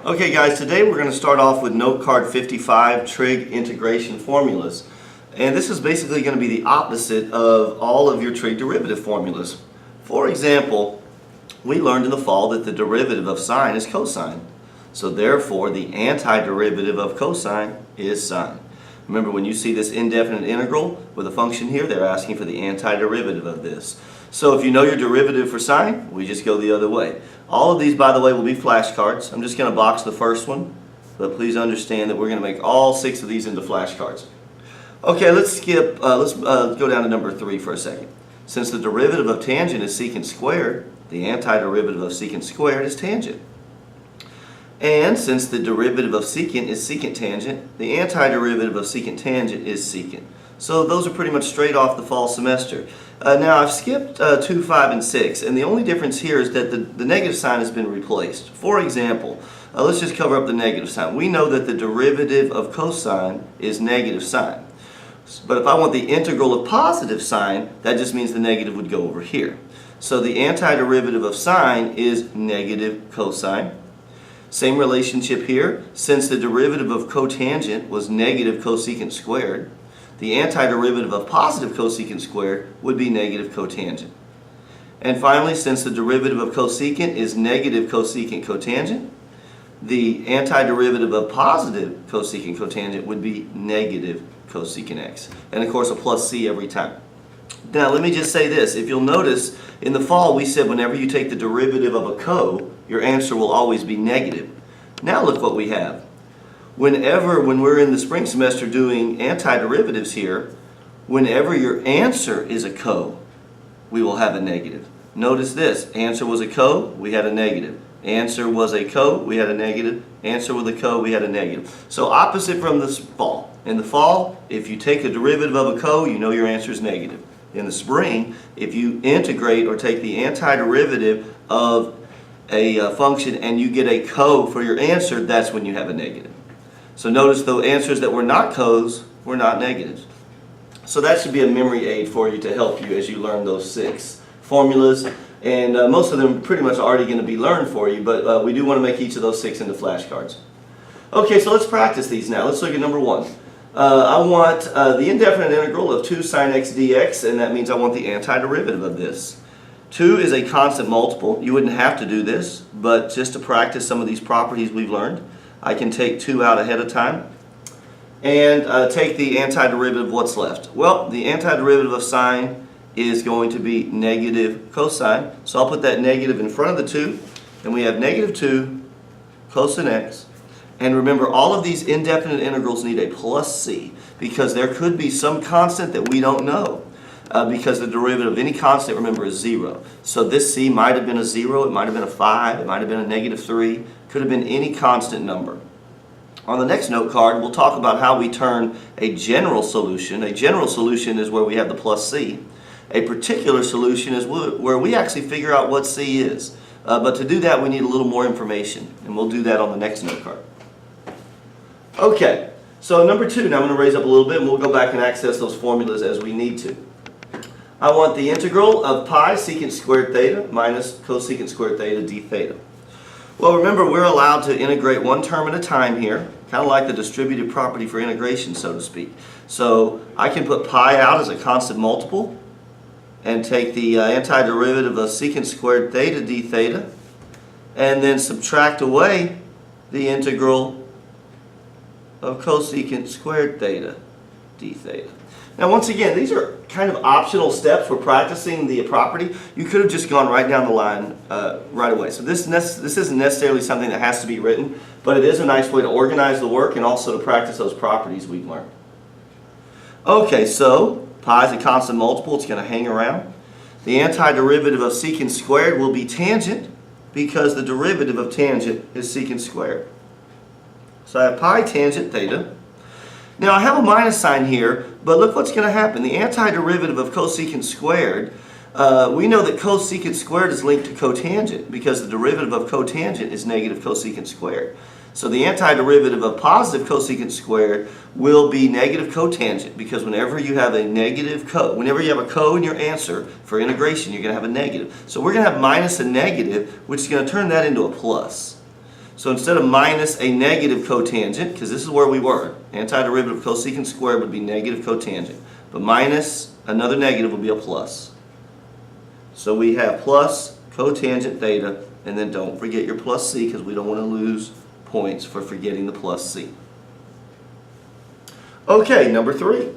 Okay guys, today we're going to start off with note card 55, trig integration formulas. And this is basically going to be the opposite of all of your trig derivative formulas. For example, we learned in the fall that the derivative of sine is cosine. So therefore the antiderivative of cosine is sine. Remember, when you see this indefinite integral with a function here, they're asking for the antiderivative of this. So if you know your derivative for sine, we just go the other way. All of these, by the way, will be flashcards. I'm just going to box the first one, but please understand that we're going to make all 6 of these into flashcards. Okay, let's go down to number 3 for a second. Since the derivative of tangent is secant squared, the antiderivative of secant squared is tangent. And since the derivative of secant is secant tangent, the antiderivative of secant tangent is secant. So those are pretty much straight off the fall semester. Now I've skipped 2, 5, and 6, and the only difference here is that the negative sign has been replaced. For example, let's just cover up the negative sign. We know that the derivative of cosine is negative sine. But if I want the integral of positive sine, that just means the negative would go over here. So the antiderivative of sine is negative cosine. Same relationship here. Since the derivative of cotangent was negative cosecant squared, the antiderivative of positive cosecant squared would be negative cotangent. And finally, since the derivative of cosecant is negative cosecant cotangent, the antiderivative of positive cosecant cotangent would be negative cosecant x. And of course a plus c every time. Now let me just say this. If you'll notice, in the fall we said whenever you take the derivative of a co, your answer will always be negative. Now look what we have. When we're in the spring semester doing antiderivatives here, whenever your answer is a co, we will have a negative. Notice this. Answer was a co, we had a negative. Answer was a co, we had a negative. Answer with a co, we had a negative. So opposite from the fall. In the fall, if you take a derivative of a co, you know your answer is negative. In the spring, if you integrate or take the antiderivative of a function and you get a co for your answer, that's when you have a negative. So notice the answers that were not co's were not negatives. So that should be a memory aid for you to help you as you learn those 6 formulas. And most of them are pretty much already going to be learned for you, but we do want to make each of those 6 into flashcards. Okay, so let's practice these now. Let's look at number 1. I want the indefinite integral of 2 sine x dx, and that means I want the antiderivative of this. 2 is a constant multiple. You wouldn't have to do this, but just to practice some of these properties we've learned, I can take 2 out ahead of time and take the antiderivative of what's left. Well, the antiderivative of sine is going to be negative cosine, so I'll put that negative in front of the 2, and we have negative 2 cosine x. And remember, all of these indefinite integrals need a plus c, because there could be some constant that we don't know. Because the derivative of any constant, remember, is 0. So this c might have been a 0, it might have been a 5, it might have been a negative 3, could have been any constant number. On the next note card, we'll talk about how we turn a general solution. A general solution is where we have the plus c. A particular solution is where we actually figure out what c is. But to do that, we need a little more information, and we'll do that on the next note card. Okay, so number 2, now I'm going to raise up a little bit, and we'll go back and access those formulas as we need to. I want the integral of pi secant squared theta minus cosecant squared theta d theta. Well, remember, we're allowed to integrate one term at a time here, kind of like the distributive property for integration, so to speak. So I can put pi out as a constant multiple and take the antiderivative of secant squared theta d theta and then subtract away the integral of cosecant squared theta d theta. Now once again, these are kind of optional steps for practicing the property. You could have just gone right down the line right away. So this isn't necessarily something that has to be written, but it is a nice way to organize the work and also to practice those properties we've learned. Okay, so pi is a constant multiple. It's going to hang around. The antiderivative of secant squared will be tangent because the derivative of tangent is secant squared. So I have pi tangent theta. Now I have a minus sign here, but look what's going to happen. The antiderivative of cosecant squared, we know that cosecant squared is linked to cotangent because the derivative of cotangent is negative cosecant squared. So the antiderivative of positive cosecant squared will be negative cotangent because whenever you have a negative whenever you have a co in your answer for integration, you're going to have a negative. So we're going to have minus a negative, which is going to turn that into a plus. So instead of minus a negative cotangent, because this is where we were, antiderivative of cosecant squared would be negative cotangent. But minus another negative will be a plus. So we have plus cotangent theta, and then don't forget your plus c because we don't want to lose points for forgetting the plus c. Okay, number 3.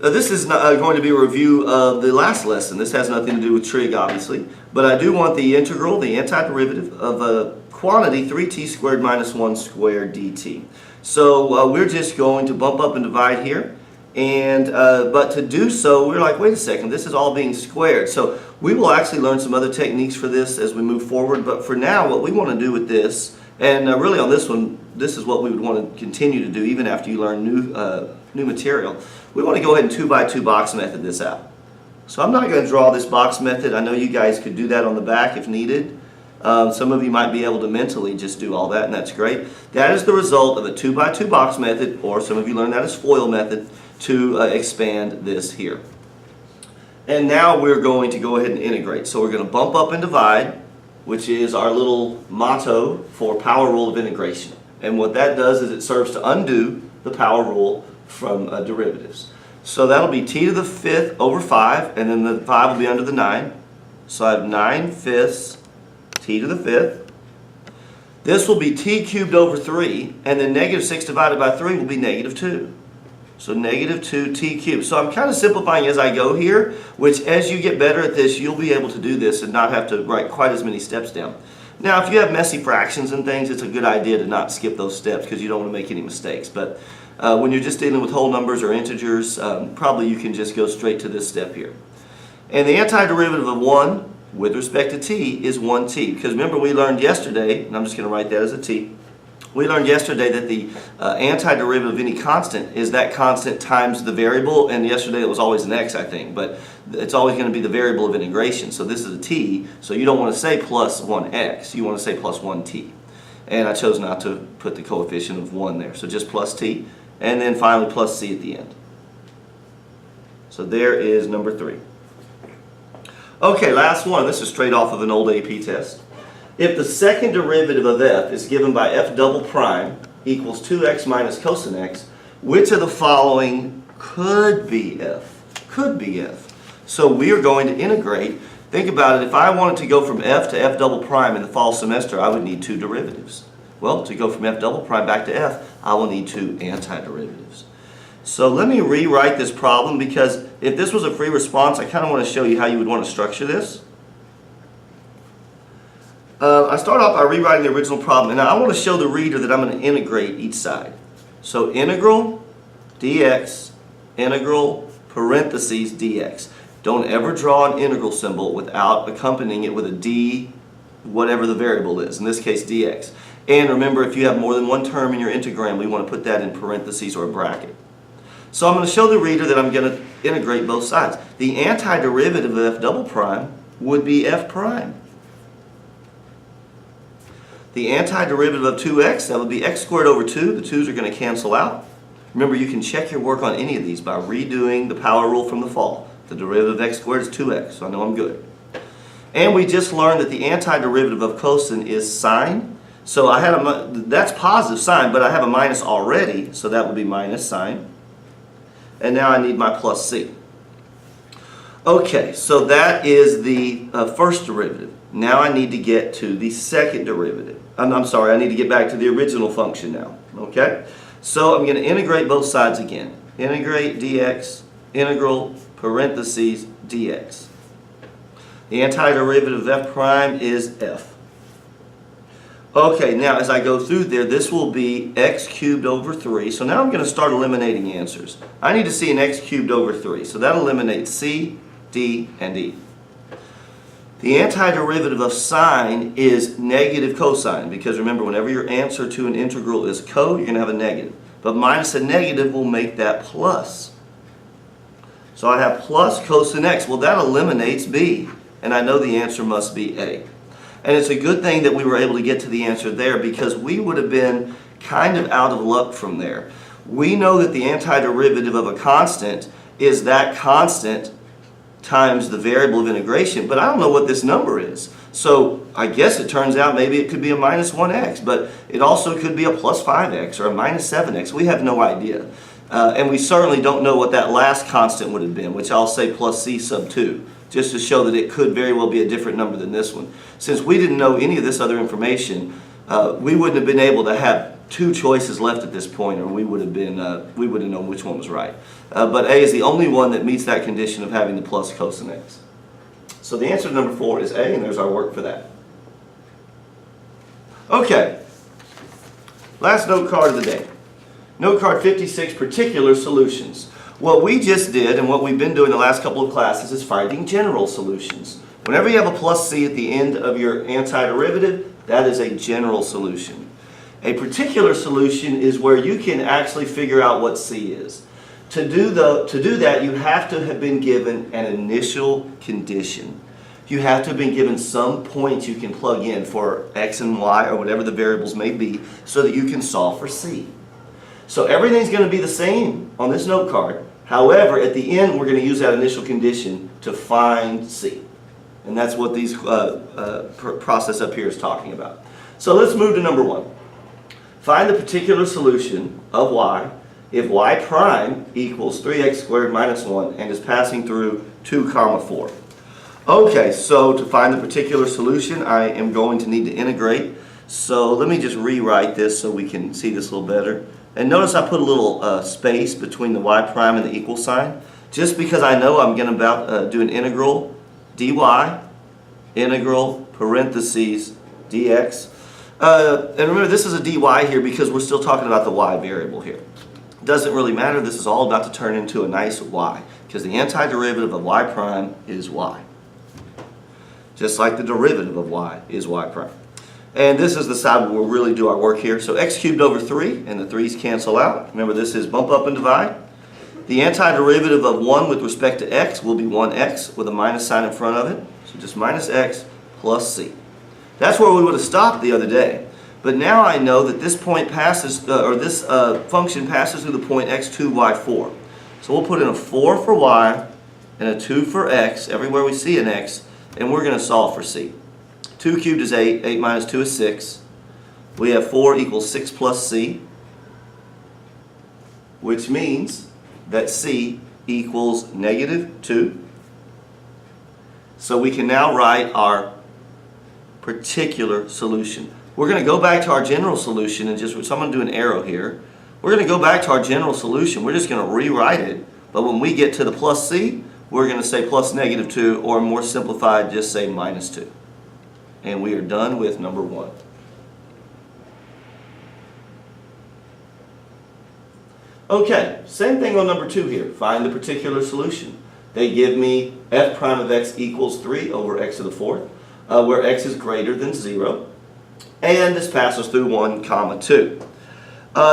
This is not, going to be a review of the last lesson. This has nothing to do with trig, obviously. But I do want the integral, the antiderivative of a quantity 3t squared minus 1 squared dt. So we're just going to bump up and divide here. And but to do so, we're like, wait a second, this is all being squared. So we will actually learn some other techniques for this as we move forward. But for now, what we want to do with this, and really on this one, this is what we would want to continue to do even after you learn new material. We want to go ahead and 2 by 2 box method this out. So I'm not going to draw this box method. I know you guys could do that on the back if needed. Some of you might be able to mentally just do all that, and that's great. That is the result of a 2 by 2 box method, or some of you learn that as FOIL method, to expand this here. And now we're going to go ahead and integrate. So we're going to bump up and divide, which is our little motto for power rule of integration. And what that does is it serves to undo the power rule from derivatives. So that'll be t to the 5th over 5, and then the 5 will be under the 9. So I have 9/5 t to the 5th. This will be t cubed over 3, and then negative 6 divided by 3 will be negative 2. So negative 2t cubed. So I'm kind of simplifying as I go here, which as you get better at this, you'll be able to do this and not have to write quite as many steps down. Now, if you have messy fractions and things, it's a good idea to not skip those steps because you don't want to make any mistakes. But when you're just dealing with whole numbers or integers, probably you can just go straight to this step here. And the antiderivative of 1 with respect to t is 1t. Because remember we learned yesterday, and I'm just going to write that as a t, we learned yesterday that the antiderivative of any constant is that constant times the variable, and yesterday it was always an x, I think, but it's always going to be the variable of integration. So this is a t, so you don't want to say plus 1x, you want to say plus 1t. And I chose not to put the coefficient of 1 there, so just plus t, and then finally plus c at the end. So there is number 3. Okay, last one. This is straight off of an old AP test. If the second derivative of f is given by f double prime equals 2x minus cosine x, which of the following could be f? Could be f. So we are going to integrate. Think about it. If I wanted to go from f to f double prime in the fall semester, I would need 2 derivatives. Well, to go from f double prime back to f, I will need 2 antiderivatives. So let me rewrite this problem, because if this was a free response, I kind of want to show you how you would want to structure this. I start off by rewriting the original problem, and I want to show the reader that I'm going to integrate each side. So integral dx, integral parentheses dx. Don't ever draw an integral symbol without accompanying it with a d, whatever the variable is, in this case dx. And remember, if you have more than one term in your integram, we want to put that in parentheses or a bracket. So I'm going to show the reader that I'm going to integrate both sides. The antiderivative of f double prime would be f prime. The antiderivative of 2x, that would be x squared over 2. The 2's are going to cancel out. Remember, you can check your work on any of these by redoing the power rule from the fall. The derivative of x squared is 2x, so I know I'm good. And we just learned that the antiderivative of cosine is sine. So I had that's positive sine, but I have a minus already, so that would be minus sine. And now I need my plus c. Okay, so that is the first derivative. Now I need to get to the second derivative. I'm sorry, I need to get back to the original function now. Okay? So I'm going to integrate both sides again. Integrate dx, integral parentheses dx. The antiderivative of f prime is f. Okay, now as I go through there, this will be x cubed over 3. So now I'm going to start eliminating answers. I need to see an x cubed over 3. So that eliminates c, d, and e. The antiderivative of sine is negative cosine, because remember, whenever your answer to an integral is co, you're going to have a negative. But minus a negative will make that plus. So I have plus cosine x. Well, that eliminates b, and I know the answer must be a. And it's a good thing that we were able to get to the answer there, because we would have been kind of out of luck from there. We know that the antiderivative of a constant is that constant times the variable of integration, but I don't know what this number is. So I guess it turns out maybe it could be a minus 1x, but it also could be a plus 5x or a minus 7x. We have no idea. And we certainly don't know what that last constant would have been, which I'll say plus c sub 2, just to show that it could very well be a different number than this one. Since we didn't know any of this other information, we wouldn't have been able to have two choices left at this point, or we would have known which one was right. But A is the only one that meets that condition of having the plus cosine x. So the answer to number 4 is A, and there's our work for that. Okay, last note card of the day. Note card 56, particular solutions. What we just did, and what we've been doing the last couple of classes, is finding general solutions. Whenever you have a plus c at the end of your antiderivative, that is a general solution. A particular solution is where you can actually figure out what c is. To do that, you have to have been given an initial condition. You have to have been given some points you can plug in for x and y, or whatever the variables may be, so that you can solve for c. So everything's going to be the same on this note card. However, at the end, we're going to use that initial condition to find c. And that's what these process up here is talking about. So let's move to number 1. Find the particular solution of y if y prime equals 3x squared minus 1 and is passing through 2 comma 4. Okay, so to find the particular solution, I am going to need to integrate. So let me just rewrite this so we can see this a little better. And notice I put a little space between the y prime and the equal sign, just because I know I'm going to do an integral dy, integral parentheses dx. And remember, this is a dy here because we're still talking about the y variable here. Doesn't really matter. This is all about to turn into a nice y, because the antiderivative of y prime is y. Just like the derivative of y is y prime. And this is the side where we'll really do our work here. So x cubed over 3, and the 3's cancel out. Remember, this is bump up and divide. The antiderivative of 1 with respect to x will be 1x with a minus sign in front of it. So just minus x plus c. That's where we would have stopped the other day. But now I know that this point passes, this function passes through the point x2, y4. So we'll put in a 4 for y and a 2 for x, everywhere we see an x, and we're going to solve for c. 2 cubed is 8, 8 minus 2 is 6. We have 4 equals 6 plus c, which means that c equals negative 2. So we can now write our particular solution. We're going to go back to our general solution and so I'm going to do an arrow here. We're going to go back to our general solution. We're just going to rewrite it, but when we get to the plus c, we're going to say plus negative 2, or more simplified, just say minus 2. And we are done with number 1. Okay, same thing on number 2 here. Find the particular solution. They give me f prime of x equals 3 over x to the 4th, where x is greater than 0. And this passes through 1 comma 2.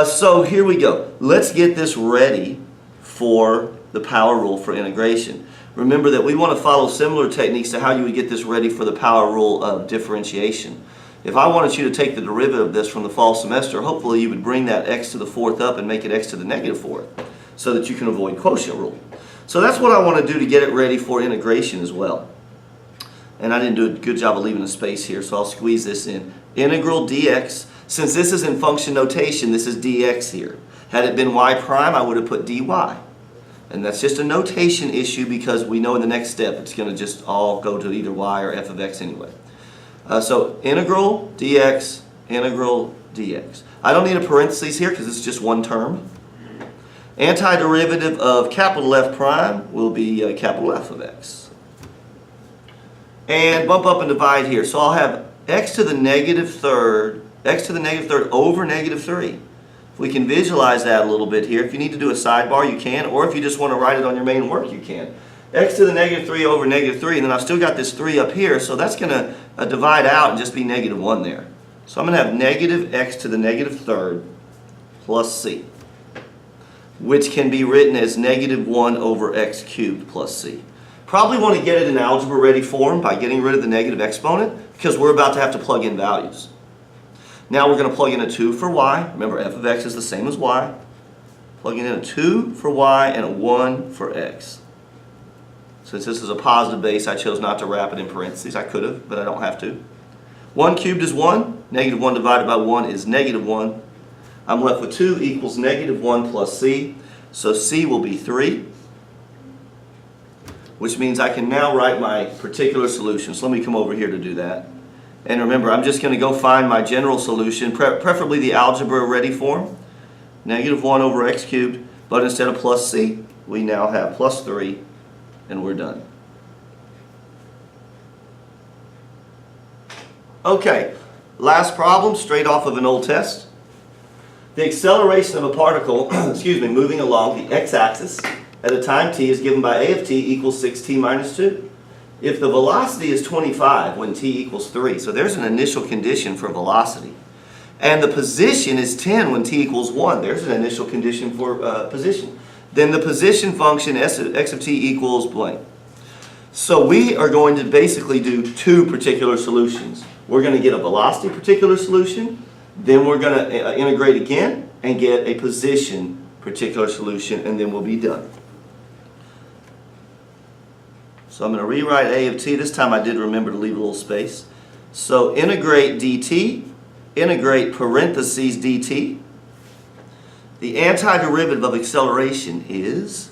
So here we go. Let's get this ready for the power rule for integration. Remember that we want to follow similar techniques to how you would get this ready for the power rule of differentiation. If I wanted you to take the derivative of this from the fall semester, hopefully you would bring that x to the 4th up and make it x to the negative 4th so that you can avoid quotient rule. So that's what I want to do to get it ready for integration as well. And I didn't do a good job of leaving a space here, so I'll squeeze this in. Integral dx. Since this is in function notation, this is dx here. Had it been y prime, I would have put dy. And that's just a notation issue because we know in the next step it's going to just all go to either y or f of x anyway. So integral dx, integral dx. I don't need a parentheses here because it's just one term. Antiderivative of capital F prime will be capital F of x. And bump up and divide here. So I'll have x to the negative third over negative 3. If we can visualize that a little bit here, if you need to do a sidebar, you can, or if you just want to write it on your main work, you can. X to the negative 3 over negative 3, and then I've still got this 3 up here, so that's going to divide out and just be negative 1 there. So I'm going to have negative x to the negative third plus c, which can be written as negative 1 over x cubed plus c. Probably want to get it in algebra ready form by getting rid of the negative exponent because we're about to have to plug in values. Now we're going to plug in a 2 for y. Remember, f of x is the same as y. Plugging in a 2 for y and a 1 for x. Since this is a positive base, I chose not to wrap it in parentheses. I could have, but I don't have to. 1 cubed is 1. Negative 1 divided by 1 is negative 1. I'm left with 2 equals negative 1 plus c. So c will be 3, which means I can now write my particular solution. So let me come over here to do that. And remember, I'm just going to go find my general solution, preferably the algebra ready form. Negative 1 over x cubed, but instead of plus c, we now have plus 3, and we're done. Okay, last problem, straight off of an old test. The acceleration of a particle, moving along the x-axis at a time t is given by a of t equals 6t minus 2. If the velocity is 25 when t equals 3, so there's an initial condition for velocity, and the position is 10 when t equals 1, there's an initial condition for position, then the position function x of t equals blank. So we are going to basically do two particular solutions. We're going to get a velocity particular solution, then we're going to integrate again and get a position particular solution, and then we'll be done. So I'm going to rewrite a of t. This time I did remember to leave a little space. So integrate dt, integrate parentheses dt. The antiderivative of acceleration is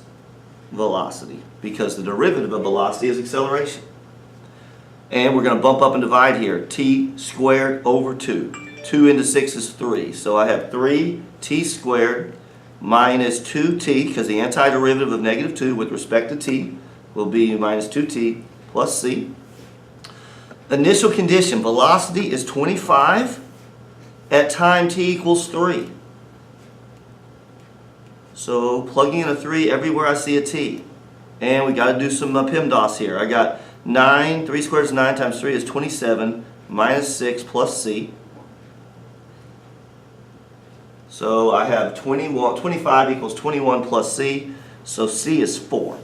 velocity, because the derivative of velocity is acceleration. And we're going to bump up and divide here. T squared over 2. 2 into 6 is 3. So I have 3t squared minus 2t, because the antiderivative of negative 2 with respect to t will be minus 2t plus c. Initial condition, velocity is 25 at time t equals 3. So plugging in a 3 everywhere I see a t. And we got to do some PEMDAS here. I got 9, 3 squared is 9 times 3 is 27, minus 6 plus c. So I have 25 equals 21 plus c, so c is 4.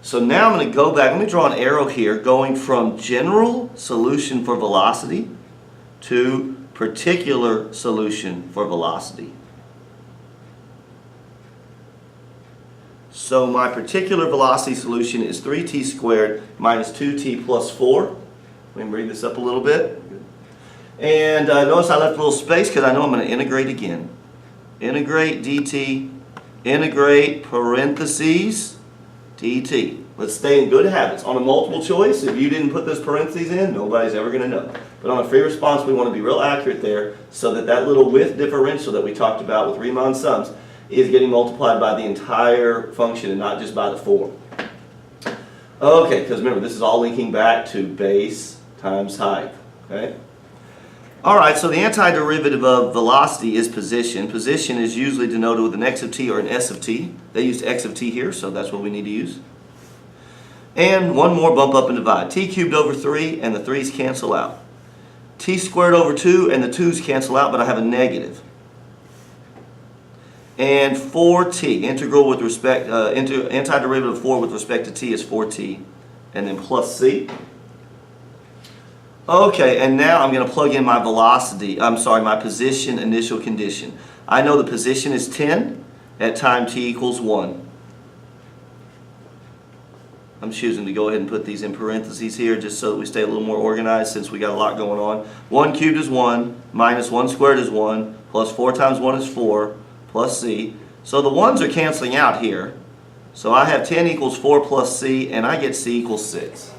So now I'm going to go back, let me draw an arrow here going from general solution for velocity to particular solution for velocity. So my particular velocity solution is 3t squared minus 2t plus 4. Let me bring this up a little bit. And notice I left a little space because I know I'm going to integrate again. Integrate dt, integrate parentheses dt. Let's stay in good habits. On a multiple choice, if you didn't put those parentheses in, nobody's ever going to know. But on a free response, we want to be real accurate there so that that little width differential that we talked about with Riemann sums is getting multiplied by the entire function and not just by the 4. Okay, because remember, this is all linking back to base times height. Okay? Alright, so the antiderivative of velocity is position. Position is usually denoted with an x of t or an s of t. They used x of t here, so that's what we need to use. And one more bump up and divide. T cubed over 3 and the 3's cancel out. T squared over 2 and the 2's cancel out, but I have a negative. And 4t, integral with respect, antiderivative of 4 with respect to t is 4t. And then plus c. Okay, and now I'm going to plug in my my position initial condition. I know the position is 10 at time t equals 1. I'm choosing to go ahead and put these in parentheses here just so that we stay a little more organized since we got a lot going on. 1 cubed is 1, minus 1 squared is 1, plus 4 times 1 is 4, plus c. So the 1's are canceling out here. So I have 10 equals 4 plus c, and I get c equals 6.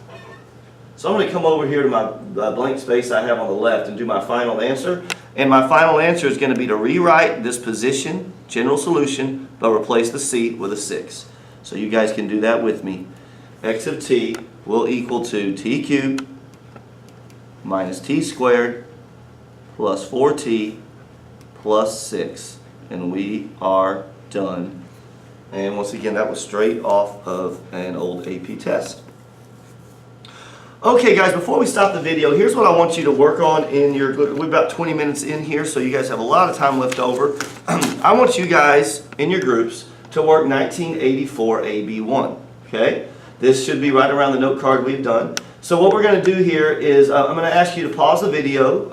So I'm going to come over here to my blank space I have on the left and do my final answer. And my final answer is going to be to rewrite this position, general solution, but replace the c with a 6. So you guys can do that with me. X of t will equal to t cubed minus t squared plus 4t plus 6. And we are done. And once again, that was straight off of an old AP test. Okay guys, before we stop the video, here's what I want you to work on in your, we're about 20 minutes in here, so you guys have a lot of time left over. I want you guys in your groups to work 1984 AB1, okay? This should be right around the note card we've done. So what we're going to do here is I'm going to ask you to pause the video,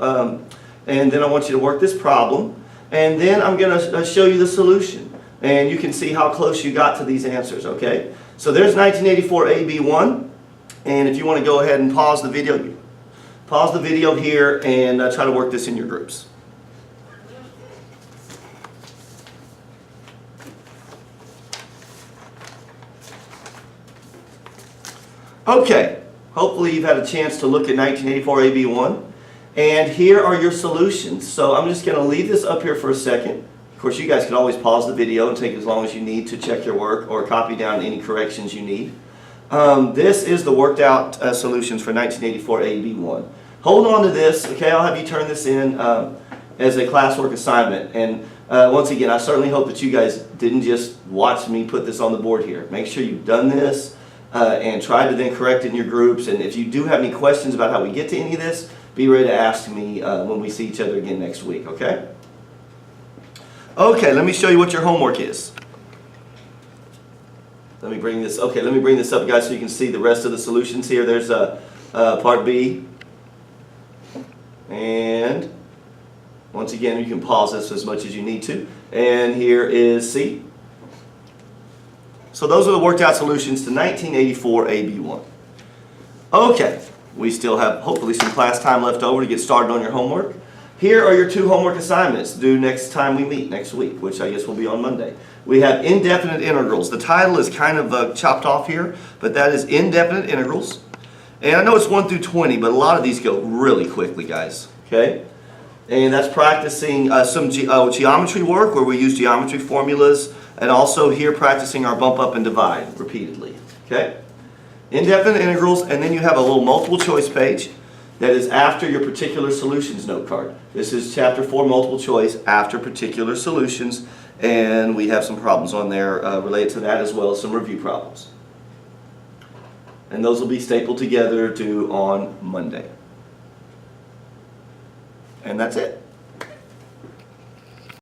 and then I want you to work this problem, and then I'm going to show you the solution, and you can see how close you got to these answers, okay? So there's 1984 AB1, and if you want to go ahead and pause the video here and try to work this in your groups. Okay, hopefully you've had a chance to look at 1984 AB1, and here are your solutions. So I'm just going to leave this up here for a second. Of course, you guys can always pause the video and take as long as you need to check your work or copy down any corrections you need. This is the worked out solutions for 1984 AB1. Hold on to this, okay? I'll have you turn this in as a classwork assignment. And once again, I certainly hope that you guys didn't just watch me put this on the board here. Make sure you've done this and try to then correct it in your groups. And if you do have any questions about how we get to any of this, be ready to ask me when we see each other again next week, okay? Okay, let me show you what your homework is. Let me bring this up, guys, so you can see the rest of the solutions here. There's part B. And once again, you can pause this as much as you need to. And here is C. So those are the worked out solutions to 1984 AB1. Okay, we still have hopefully some class time left over to get started on your homework. Here are your 2 homework assignments due next time we meet next week, which I guess will be on Monday. We have indefinite integrals. The title is kind of chopped off here, but that is indefinite integrals. And I know it's 1 through 20, but a lot of these go really quickly, guys. Okay? And that's practicing some geometry work where we use geometry formulas, and also here practicing our bump up and divide repeatedly. Okay? Indefinite integrals, and then you have a little multiple choice page that is after your particular solutions note card. This is chapter 4 multiple choice after particular solutions, and we have some problems on there related to that as well as some review problems. And those will be stapled together due on Monday. And that's it.